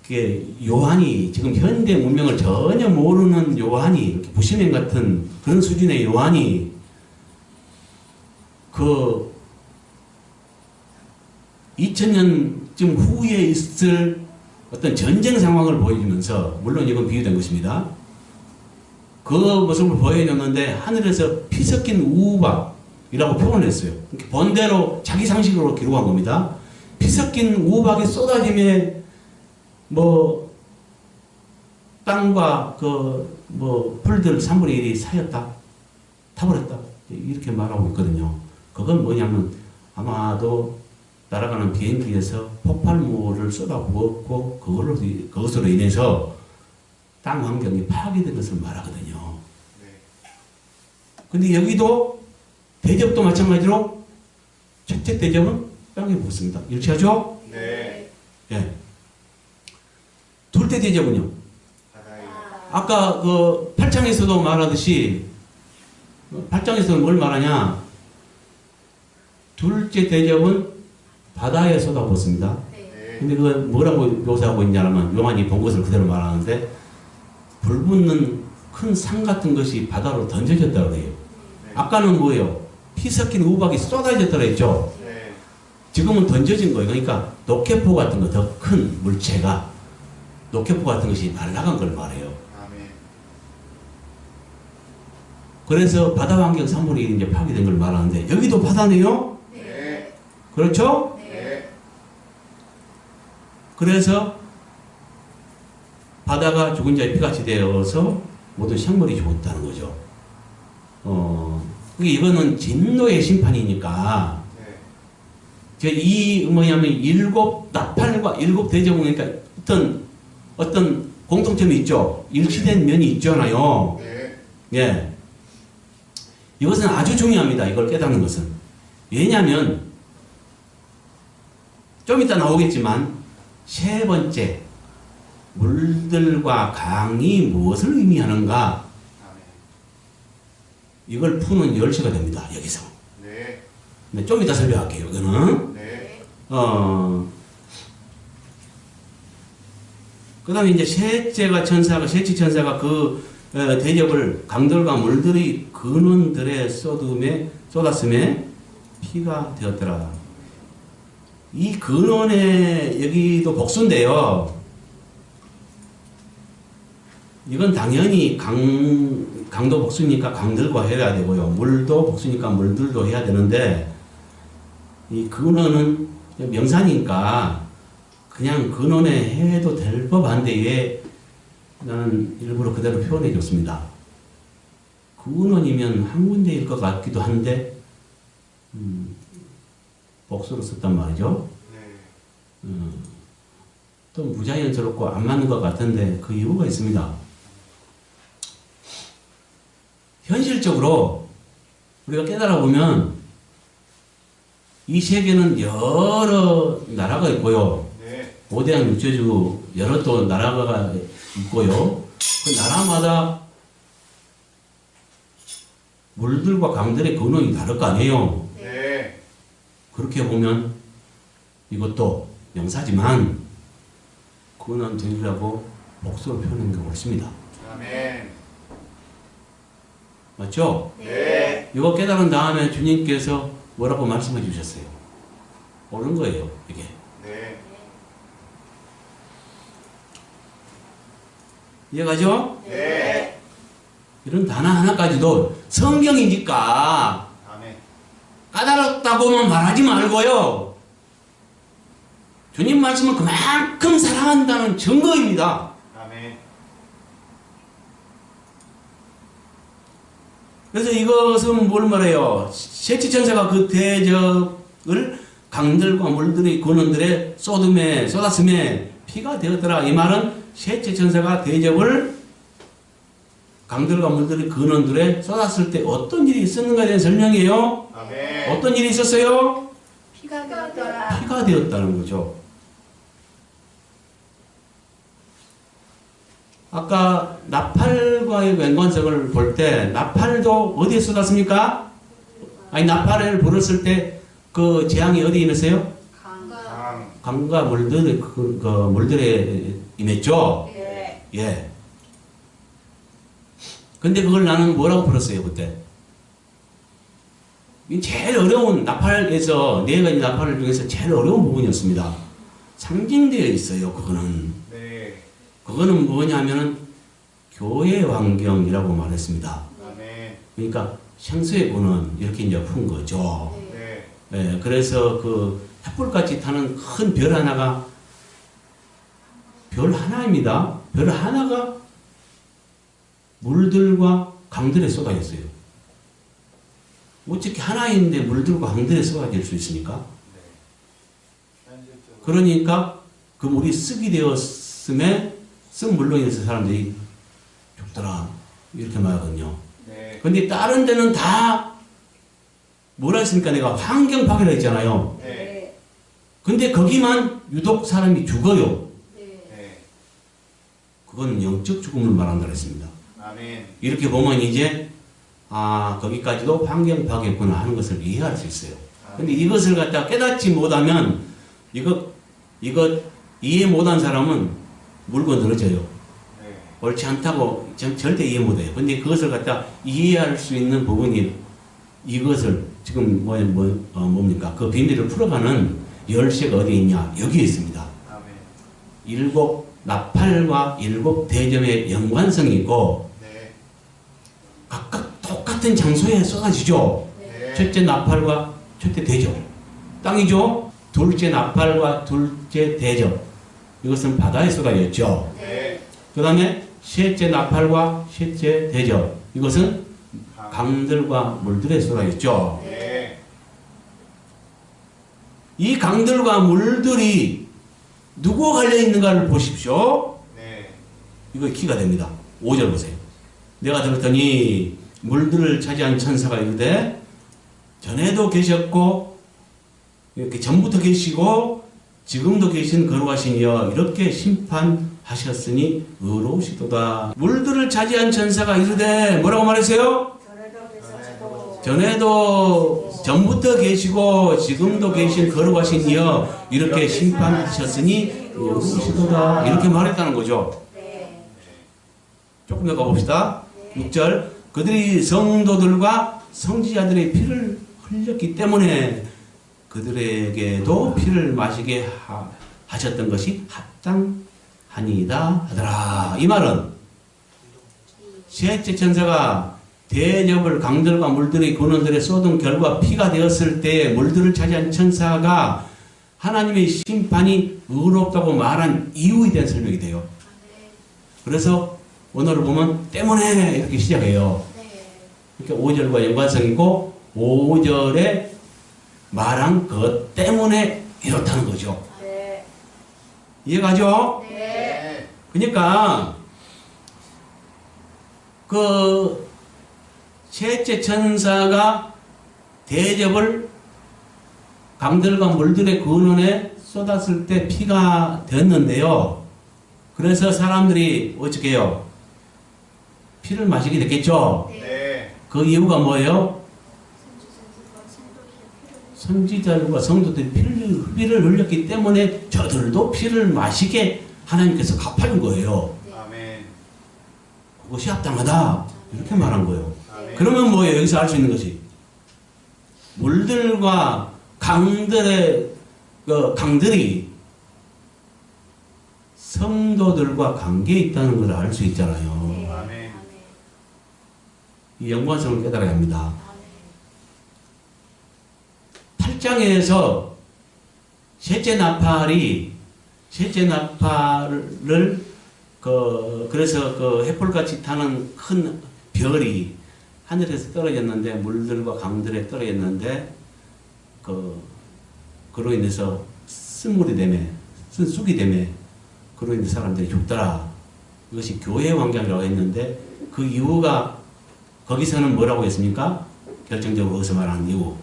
게 요한이 지금 현대 문명을 전혀 모르는 요한이 이렇게 부시맨 같은 그런 수준의 요한이 그 2000년쯤 후에 있을 어떤 전쟁 상황을 보여주면서 물론 이건 비유된 것입니다. 그 모습을 보여줬는데 하늘에서 피 섞인 우박이라고 표현했어요. 본대로 자기 상식으로 기록한 겁니다. 피 섞인 우박이 쏟아지며 뭐 땅과 풀들 3분의 1이 사였다, 타버렸다 이렇게 말하고 있거든요. 그건 뭐냐면 아마도 날아가는 비행기에서 폭발물을 쏟아부었고 그것으로 인해서 땅 환경이 파괴된 것을 말하거든요. 근데 여기도 대접도 마찬가지로 첫째 대접은 땅에 부었습니다. 일치하죠? 네. 예. 둘째 대접은요? 바다에. 아까 그 8장에서도 말하듯이 8장에서는 뭘 말하냐? 둘째 대접은 바다에 쏟아붓습니다. 네. 근데 그걸 뭐라고 묘사하고 있냐면 요한이 본 것을 그대로 말하는데 불붙는 큰 산 같은 것이 바다로 던져졌다고 해요. 아까는 뭐예요? 피 섞인 우박이 쏟아졌다고 했죠. 네. 지금은 던져진 거예요. 그러니까 노켓포 같은 거 더 큰 물체가 노켓포 같은 것이 날아간 걸 말해요. 아멘. 그래서 바다 환경 3분의 1이 이제 파괴된 걸 말하는데 여기도 바다네요? 네. 그렇죠? 네. 그래서 바다가 죽은 자의 피같이 되어서 모든 생물이 죽었다는 거죠. 이거는 진노의 심판이니까 네. 이 뭐냐면 일곱 나팔과 일곱 대접은 그러니까 어떤 공통점이 있죠. 일치된 면이 있잖아요. 네. 예. 이것은 아주 중요합니다. 이걸 깨닫는 것은. 왜냐하면 좀 이따 나오겠지만 세 번째 물들과 강이 무엇을 의미하는가 아멘. 이걸 푸는 열쇠가 됩니다. 여기서. 네. 네, 좀 이따 설명할게요. 이거는. 네. 그 다음에 이제 셋째 천사가 그 대접을 강들과 물들이 근원들의 쏟았음에 피가 되었더라. 이 근원에 여기도 복수인데요. 이건 당연히 강도 복수니까 강들과 해야 되고요. 물도 복수니까 물들도 해야 되는데 이 근원은 명사니까 그냥 근원에 해도 될 법한데 왜 나는 일부러 그대로 표현해 줬습니다. 근원이면 한 군데일 것 같기도 한데 복수로 썼단 말이죠. 네. 또 무자연스럽고 안 맞는 것 같은데 그 이유가 있습니다. 현실적으로 우리가 깨달아 보면 이 세계는 여러 나라가 있고요. 네. 고대한 육체주 여러 또 나라가 있고요. 그 나라마다 물들과 강들의 근원이 다를 거 아니에요. 네. 그렇게 보면 이것도 명사지만 근원 되리라고 복수로 표현한 경우가 있습니다. 아멘. 맞죠? 네. 이거 깨달은 다음에 주님께서 뭐라고 말씀해 주셨어요? 옳은 거예요, 이게. 네. 이해가죠? 네. 이런 단어 하나까지도 성경이니까 아멘. 까다롭다고만 말하지 말고요. 주님 말씀을 그만큼 사랑한다는 증거입니다. 아멘. 그래서 이것은 뭘 말해요? 셋째 천사가 그 대접을 강들과 물들의 근원들의 쏟았음에 피가 되었더라. 이 말은 셋째 천사가 대접을 강들과 물들의 근원들에 쏟았을 때 어떤 일이 있었는가에 대한 설명이에요. 아멘. 어떤 일이 있었어요? 피가 되었더라. 피가 되었다는 거죠. 아까 나팔과의 연관성을 볼 때 나팔도 어디에 쏟았습니까? 아니 나팔을 불었을 때 그 재앙이 어디에 임했어요? 강. 강과 물들에 임했죠. 네. 예. 근데 그걸 나는 뭐라고 불었어요 그때? 이 제일 어려운 나팔에서 네 가지 나팔 중에서 제일 어려운 부분이었습니다. 상징되어 있어요. 그거는. 네. 그거는 뭐냐면은 교회 환경이라고 말했습니다. 아멘. 그러니까 생수의 근원 이렇게 이제 푼 거죠. 네. 예, 그래서 그 횃불같이 타는 큰 별 하나가 별 하나입니다. 별 하나가 물들과 강들에 쏟아졌어요. 어떻게 하나인데 물들과 강들에 쏟아질 수 있습니까? 네. 현실적으로. 그러니까 그 물이 쓱이 되었음에 쓱 물로 인해서 사람들이 죽더라 이렇게 말하거든요. 네. 근데 다른 데는 다 뭐라 했습니까? 내가 환경 파괴라 했잖아요. 네. 근데 거기만 유독 사람이 죽어요. 네. 그건 영적 죽음을 말한다 했습니다. 아멘. 이렇게 보면 이제 거기까지도 환경 파괴구나 하는 것을 이해할 수 있어요. 근데 이것을 갖다 깨닫지 못하면 이것 이해 못한 사람은 물건 늘어져요. 네. 옳지 않다고 절대 이해 못해요. 근데 그것을 갖다 이해할 수 있는 부분이 이것을 지금 뭡니까? 그 비밀을 풀어가는 열쇠가 어디에 있냐? 여기에 있습니다. 아멘. 일곱 나팔과 일곱 대접의 연관성이 있고 네. 각각 똑같은 장소에 쏟아지죠. 네. 첫째 나팔과 첫째 대접 땅이죠. 둘째 나팔과 둘째 대접 이것은 바다에 쏟아졌죠. 네. 그 다음에 셋째 나팔과 셋째 대접 이것은 강들과 물들에 쏟아졌죠. 네. 이 강들과 물들이 누구와 관련 있는가를 보십시오. 네. 이거 키가 됩니다. 5절 보세요. 내가 들었더니 물들을 차지한 천사가 이르되 전에도 계셨고 이렇게 전부터 계시고 지금도 계신 거룩하신 이여 이렇게 심판하셨으니 의로우시도다. 물들을 차지한 천사가 이르되 뭐라고 말했어요? 전에도 전부터 계시고 지금도 계신 거룩하신 이여 이렇게 심판하셨으니 의로우시도다. 이렇게 말했다는 거죠. 조금 더 가봅시다. 6절 그들이 성도들과 성지자들의 피를 흘렸기 때문에 그들에게도 피를 마시게 하셨던 것이 합당하니이다 하더라. 이 말은 셋째 천사가 대접을 강들과 물들의 근원들에 쏟은 결과 피가 되었을 때 물들을 차지한 천사가 하나님의 심판이 의롭다고 말한 이유에 대한 설명이 돼요. 그래서 오늘을 보면 때문에 이렇게 시작해요. 이렇게 5절과 연관성이고 5절에 말한 것 때문에 이렇다는 거죠. 이해가죠? 네. 그러니까 그 셋째 천사가 대접을 강들과 물들의 근원에 쏟았을 때 피가 됐는데요. 그래서 사람들이 어떻게 해요? 피를 마시게 됐겠죠? 네. 그 이유가 뭐예요? 선지자들과 성도들이 피를 흘렸기 때문에 저들도 피를 마시게 하나님께서 갚아준 거예요. 아멘. 그것이 합당하다. 이렇게 말한 거예요. 아멘. 그러면 뭐예요? 여기서 알 수 있는 것이 물들과 강들이 성도들과 관계에 있다는 걸 알 수 있잖아요. 아멘. 이 연관성을 깨달아야 합니다. 8장에서 셋째 나팔을 그래서 그 햇불같이 타는 큰 별이 하늘에서 떨어졌는데 물들과 강들에 떨어졌는데 그로 인해서 쓴물이 되매 쓴쑥이 되매 그로 인해 사람들이 죽더라. 이것이 교회 환경이라고 했는데 그 이유가 거기서는 뭐라고 했습니까? 결정적으로 어디서 말하는 이유.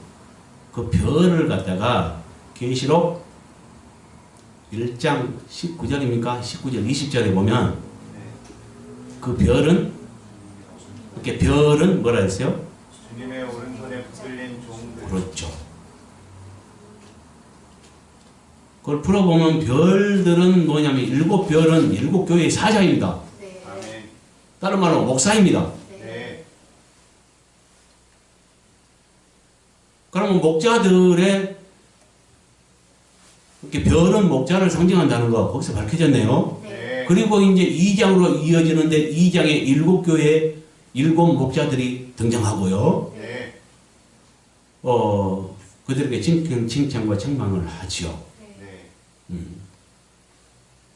그 별을 갖다가 계시록 1장 19절입니까? 19절 20절에 보면 그 별은 이렇게 별은 뭐라 했어요? 주님의 오른손에 붙들린 종들. 그렇죠. 그걸 풀어보면 별들은 뭐냐면 7별은 7교회의 사자입니다. 아멘. 다른 말로 목사입니다. 네. 그러면 목자들의 이렇게 별은 목자를 상징한다는 거 거기서 밝혀졌네요. 네. 그리고 이제 2장으로 이어지는데 2장에 7교회의 7 목자들이 등장하고요. 네. 그들에게 칭찬과 책망을 하지요. 네.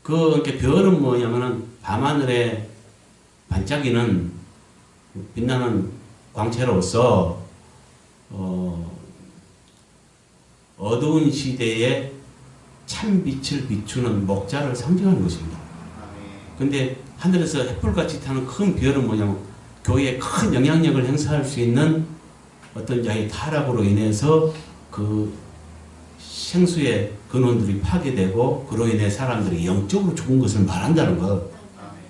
이렇게 별은 뭐냐면은 밤하늘에 반짝이는 빛나는 광채로서 어두운 시대에 참 빛을 비추는 목자를 상징하는 것입니다. 아멘. 근데 하늘에서 햇불같이 타는 큰 별은 뭐냐면 교회에 큰 영향력을 행사할 수 있는 어떤 자의 타락으로 인해서 그 생수의 근원들이 파괴되고 그로 인해 사람들이 영적으로 죽은 것을 말한다는 것. 아멘.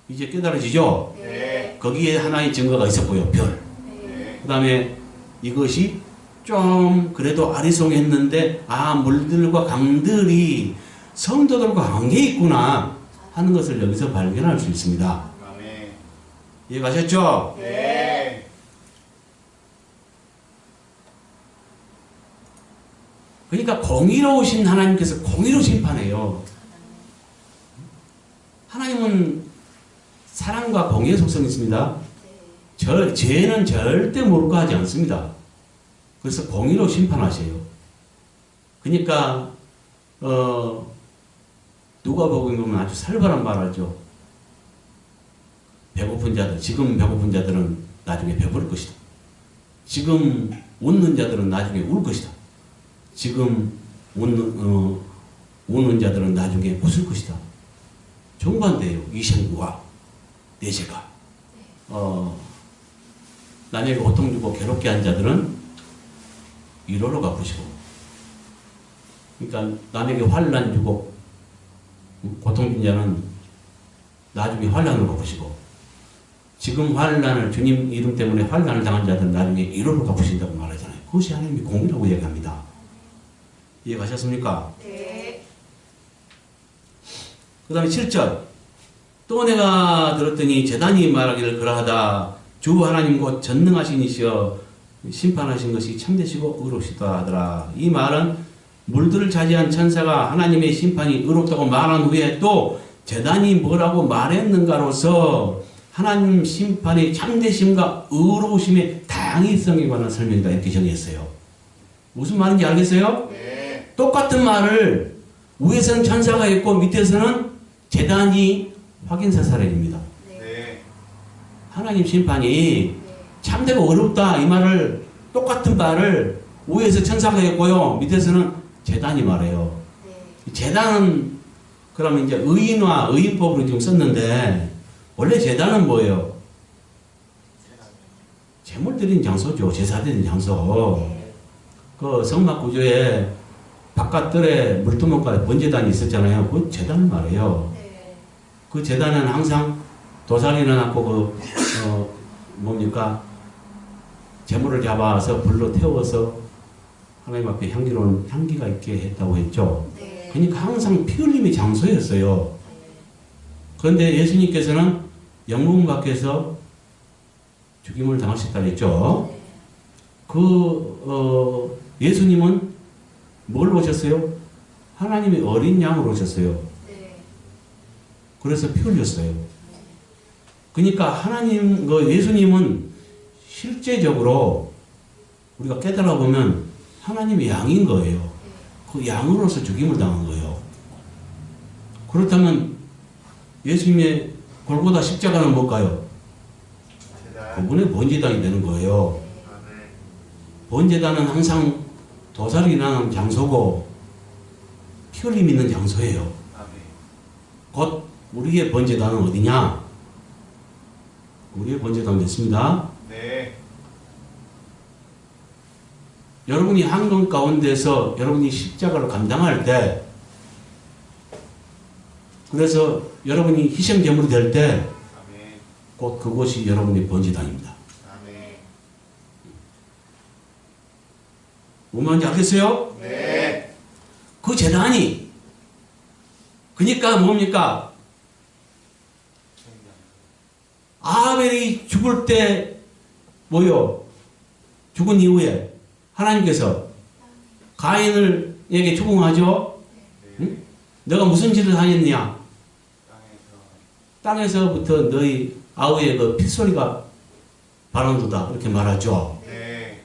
이제 깨달아지죠? 네. 거기에 하나의 증거가 있었고요. 별. 네. 그 다음에 이것이 좀 그래도 아리송했는데 물들과 강들이 성도들과 관계에 있구나 하는 것을 여기서 발견할 수 있습니다. 아멘. 이해가셨죠? 네. 그러니까 공의로우신 하나님께서 공의로 심판해요. 하나님은 사랑과 공의의 속성이 있습니다. 죄는 절대 모르고하지 않습니다. 그래서 공의로 심판하세요. 그러니까 누가복음에 보면 아주 살벌한 말하죠. 배고픈 자들, 지금 배고픈 자들은 나중에 배부를 것이다. 지금 웃는 자들은 나중에 울 것이다. 지금 우는 자들은 나중에 웃을 것이다. 정반대예요. 이생구와 내세가. 남에게 고통 주고 괴롭게 한 자들은 위로로 갚으시고, 그러니까 남에게 환난 주고 고통 준 자는 나중에 환난을 갚으시고, 지금 환난을 주님 이름 때문에 환난을 당한 자들은 나중에 위로로 갚으신다고 말하잖아요. 그것이 하나님의 공이라고 얘기합니다. 이해가셨습니까? 네. 그 다음에 7절. 또 내가 들었더니 제단이 말하기를 그러하다. 주 하나님 곧 전능하신 이시여 심판하신 것이 참되시고 의롭시다 하더라. 이 말은 물들을 차지한 천사가 하나님의 심판이 의롭다고 말한 후에 또 제단이 뭐라고 말했는가로서 하나님 심판의 참되심과 의로우심의 다양성에 관한 설명이다. 이렇게 정했어요. 무슨 말인지 알겠어요? 네. 똑같은 말을 위에서는 천사가 있고 밑에서는 제단이 확인사살입니다. 네. 하나님 심판이 참되고 어렵다 이 말을 똑같은 말을 위에서 천사가 했고요 밑에서는 제단이 말해요. 제단은 그러면 이제 의인화 의인법으로 지금 썼는데 원래 제단은 뭐예요? 제물 드리는 장소죠. 제사 드리는 장소. 그 성막 구조에 바깥들에 물두멍과 번제단이 있었잖아요. 그 제단을 말해요. 그 제단은 항상 도살이나 낳고 뭡니까? 제물을 잡아서 불로 태워서 하나님 앞에 향기로운 향기가 있게 했다고 했죠. 그러니까 항상 피 흘림의 장소였어요. 그런데 예수님께서는 영문 밖에서 죽임을 당하셨다고 했죠. 예수님은 뭘 오셨어요? 하나님의 어린 양으로 오셨어요. 그래서 피 흘렸어요. 그러니까 예수님은 실제적으로 우리가 깨달아 보면 하나님의 양인 거예요. 그 양으로서 죽임을 당한 거예요. 그렇다면 예수님의 골고다 십자가는 뭘까요? 그분의 번제단이 되는 거예요. 번제단은 항상 도살이 일어나는 장소고 피 흘림 있는 장소예요. 곧 우리의 번제단은 어디냐? 우리의 번제단은 됐습니다. 네. 여러분이 한강 가운데서 여러분이 십자가를 감당할 때, 그래서 여러분이 희생제물이 될 때, 곧 그곳이 여러분의 번제단입니다. 뭔 말인지 알겠어요? 네. 그 제단이, 그러니까 뭡니까? 아벨이 죽을 때 뭐요? 죽은 이후에 하나님께서 가인에게 추궁하죠. 응? 너가 무슨 짓을 하였냐? 땅에서부터 너희 아우의 그 핏소리가 바람도다 이렇게 말하죠. 네.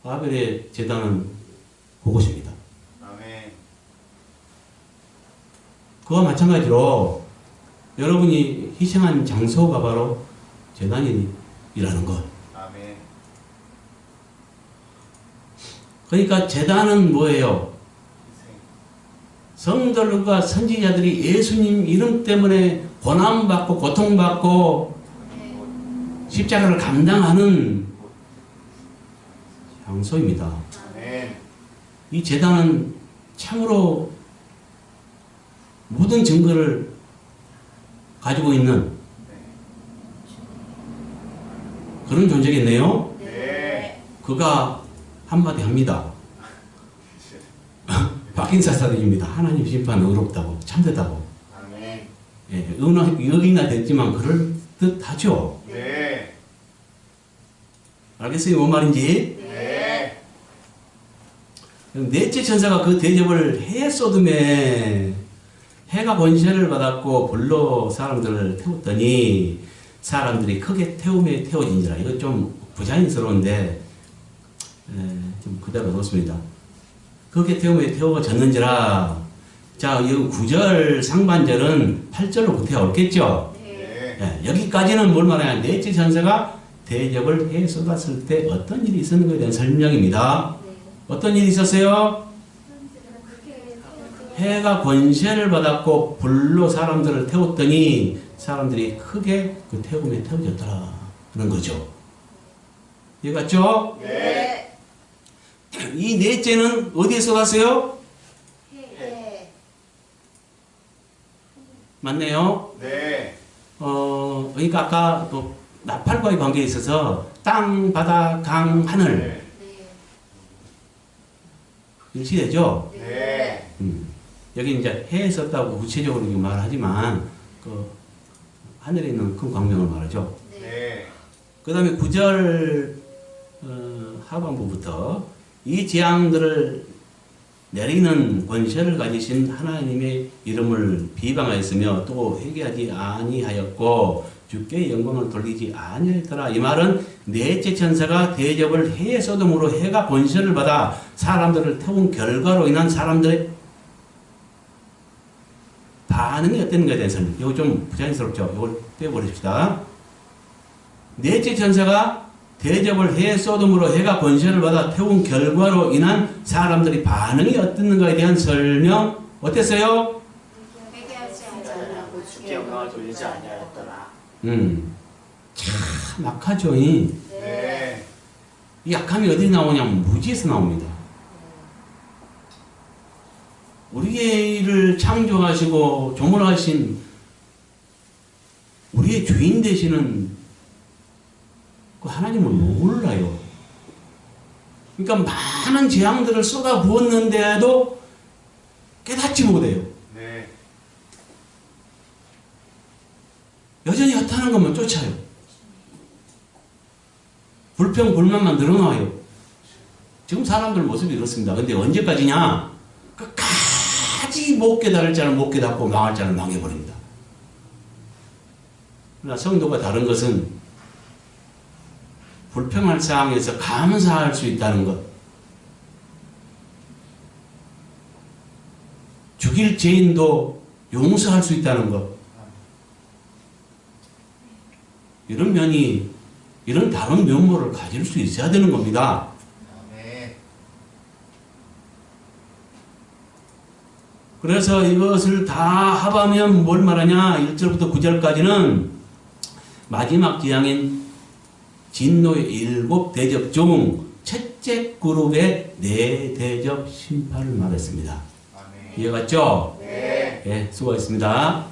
아벨의 제단은 그것입니다. 아멘. 그와 마찬가지로 여러분이 희생한 장소가 바로 제단이라는 것. 아멘. 그러니까 제단은 뭐예요? 성도들과 선지자들이 예수님 이름 때문에 고난받고 고통받고 십자가를 감당하는 장소입니다. 아멘. 이 제단은 참으로 모든 증거를 가지고 있는 그런 존재겠네요. 네. 그가 한마디 합니다. 박인사사들입니다. 하나님 심판은 의롭다고 참되다고. 아멘. 예, 의인화 됐지만 그럴 듯하죠. 네. 알겠어요? 뭔 말인지? 네. 넷째 천사가 그 대접을 해에 쏟음에 해가 권세를 받았고 불로 사람들을 태웠더니 사람들이 크게 태움에 태워진지라. 이거 좀 부자연스러운데 좀 그대로 놓습니다. 그렇게 태움에 태워졌는지라. 자, 이 9절 상반절은 8절로 구태가 옳겠죠? 네. 여기까지는 뭘 말하냐? 넷째 천사가 대접을 해 쏟았을 때 어떤 일이 있었는가에 대한 설명입니다. 어떤 일이 있었어요? 해가 권세를 받았고 불로 사람들을 태웠더니 사람들이 크게 그 태움에 태워졌더라 그런 거죠. 이해갔죠? 네. 이 넷째는 어디에 쏟았어요? 해. 맞네요. 네. 그러니까 아까 또 나팔과의 관계에 있어서 땅, 바다, 강, 하늘 네. 일치되죠? 네. 여기 이제 해에 썼다고 구체적으로 말하지만 그 하늘에 있는 큰 광명을 말하죠. 네. 그 다음에 9절 하반부부터 이 재앙들을 내리는 권세를 가지신 하나님의 이름을 비방하였으며 또 회개하지 아니하였고 주께 영광을 돌리지 아니하였더라. 이 말은 넷째 천사가 대접을 해에 쏟음으로 해가 권세를 받아 사람들을 태운 결과로 인한 사람들의 반응이 어땠는가에 대해서는 이거 좀 부자연스럽죠. 이걸 빼버립시다. 넷째 천사가 대접을 해에 쏟음으로 해가 권세를 받아 태운 결과로 인한 사람들의 반응이 어땠는가에 대한 설명 어땠어요? 회개하지 않고 주께 영광을 돌리지 아니하였더라. 참 악하죠. 이 네. 약함이 어디 나오냐면 무지에서 나옵니다. 우리를 창조하시고 조물하신 우리의 주인 되시는 그 하나님을 몰라요. 그러니까 많은 재앙들을 쏟아 부었는데도 깨닫지 못해요. 네. 여전히 허탄한 것만 쫓아요. 불평, 불만만 늘어나요. 지금 사람들 모습이 이렇습니다. 근데 언제까지냐? 끝까지 못 깨달을 자는 못 깨닫고 망할 자는 망해버립니다. 그러나 성도가 다른 것은 불평할 상황에서 감사할 수 있다는 것. 죽일 죄인도 용서할 수 있다는 것. 이런 면이, 이런 다른 면모를 가질 수 있어야 되는 겁니다. 네. 그래서 이것을 다 합하면 뭘 말하냐? 1절부터 9절까지는 마지막 지향인 진노의 7 대접 중 첫째 그룹의 4 대접 심판을 말했습니다. 아멘. 이해갔죠? 네. 예, 수고하셨습니다.